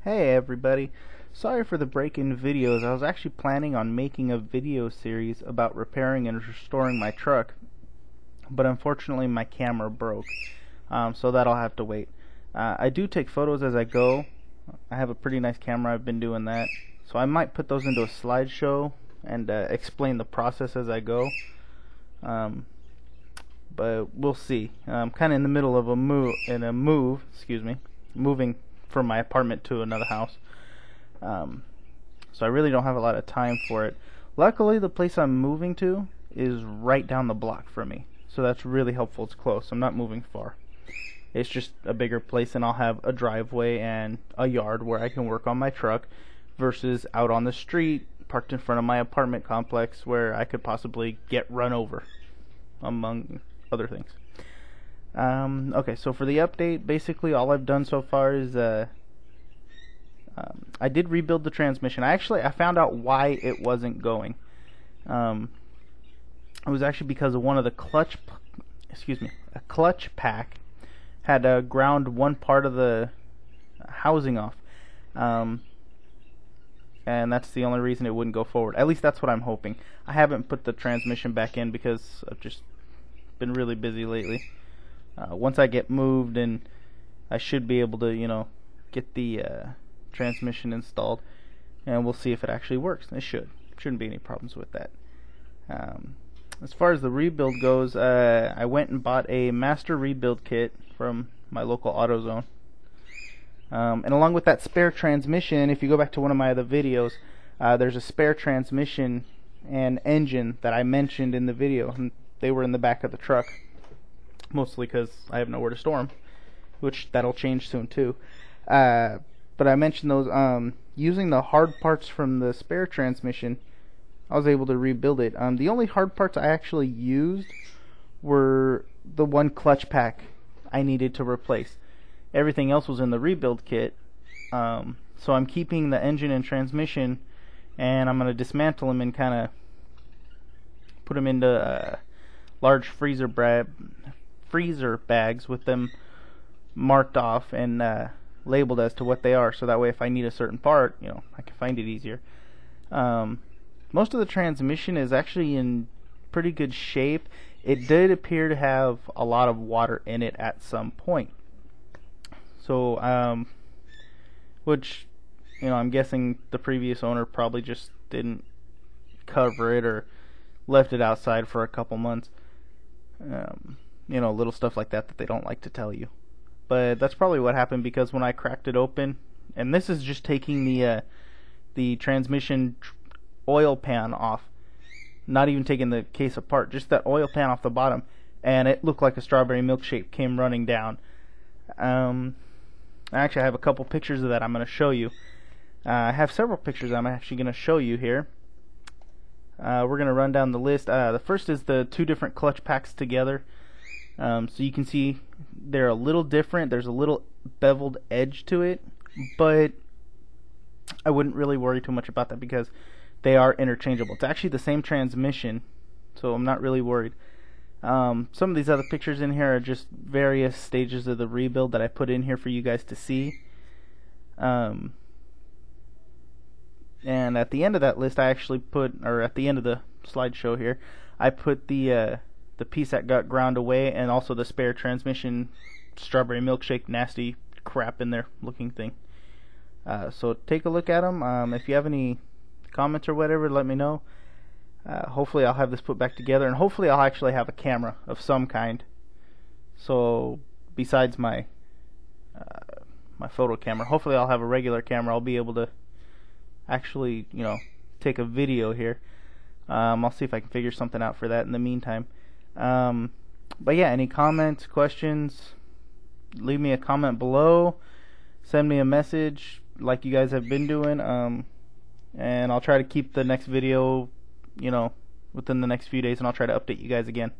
Hey everybody, sorry for the break in videos. I was actually planning on making a video series about repairing and restoring my truck, but unfortunately my camera broke, so that'll have to wait. I do take photos as I go. I have a pretty nice camera, I've been doing that, so I might put those into a slideshow and explain the process as I go, but we'll see. I'm kind of in the middle of a moving from my apartment to another house, so I really don't have a lot of time for it. Luckily the place I'm moving to is right down the block from me, so that's really helpful. It's close, I'm not moving far. It's just a bigger place, and I'll have a driveway and a yard where I can work on my truck versus out on the street parked in front of my apartment complex where I could possibly get run over, among other things. Okay, so for the update, basically all I've done so far is I did rebuild the transmission. I found out why it wasn't going. It was actually because of one of the a clutch pack had ground one part of the housing off, and that's the only reason it wouldn't go forward. At least that's what I'm hoping. I haven't put the transmission back in because I've just been really busy lately. Once I get moved, and I should be able to, get the transmission installed, and we'll see if it actually works. It shouldn't be any problems with that. As far as the rebuild goes, I went and bought a master rebuild kit from my local AutoZone, and along with that spare transmission, if you go back to one of my other videos, there's a spare transmission and engine that I mentioned in the video, and they were in the back of the truck, mostly because I have nowhere to store them, which that'll change soon too. But I mentioned those. Using the hard parts from the spare transmission, I was able to rebuild it. The only hard parts I actually used were the one clutch pack I needed to replace. Everything else was in the rebuild kit. So I'm keeping the engine and transmission, and I'm going to dismantle them and kind of put them into large freezer bags with them marked off and labeled as to what they are, so that way if I need a certain part, I can find it easier. Most of the transmission is actually in pretty good shape. It did appear to have a lot of water in it at some point, so which I'm guessing the previous owner probably just didn't cover it or left it outside for a couple months. Little stuff like that they don't like to tell you. But that's probably what happened, because when I cracked it open, and this is just taking the transmission oil pan off, not even taking the case apart, just that oil pan off the bottom, and it looked like a strawberry milkshake came running down. Actually, I have a couple pictures of that I'm going to show you. I have several pictures I'm actually going to show you here. We're going to run down the list. The first is the two different clutch packs together. So you can see they're a little different. There's a little beveled edge to it, but I wouldn't really worry too much about that because they are interchangeable. It's actually the same transmission, so I'm not really worried. Some of these other pictures in here are just various stages of the rebuild that I put in here for you guys to see. And at the end of that list, I actually at the end of the slideshow here, I put the piece that got ground away, and also the spare transmission strawberry milkshake nasty crap in there looking thing. So take a look at them. If you have any comments or whatever, let me know. Hopefully I'll have this put back together, and hopefully I'll actually have a camera of some kind. So besides my photo camera, hopefully I'll have a regular camera. I'll be able to actually take a video here. I'll see if I can figure something out for that in the meantime. But yeah, any comments, questions, leave me a comment below, send me a message like you guys have been doing, and I'll try to keep the next video within the next few days, and I'll try to update you guys again.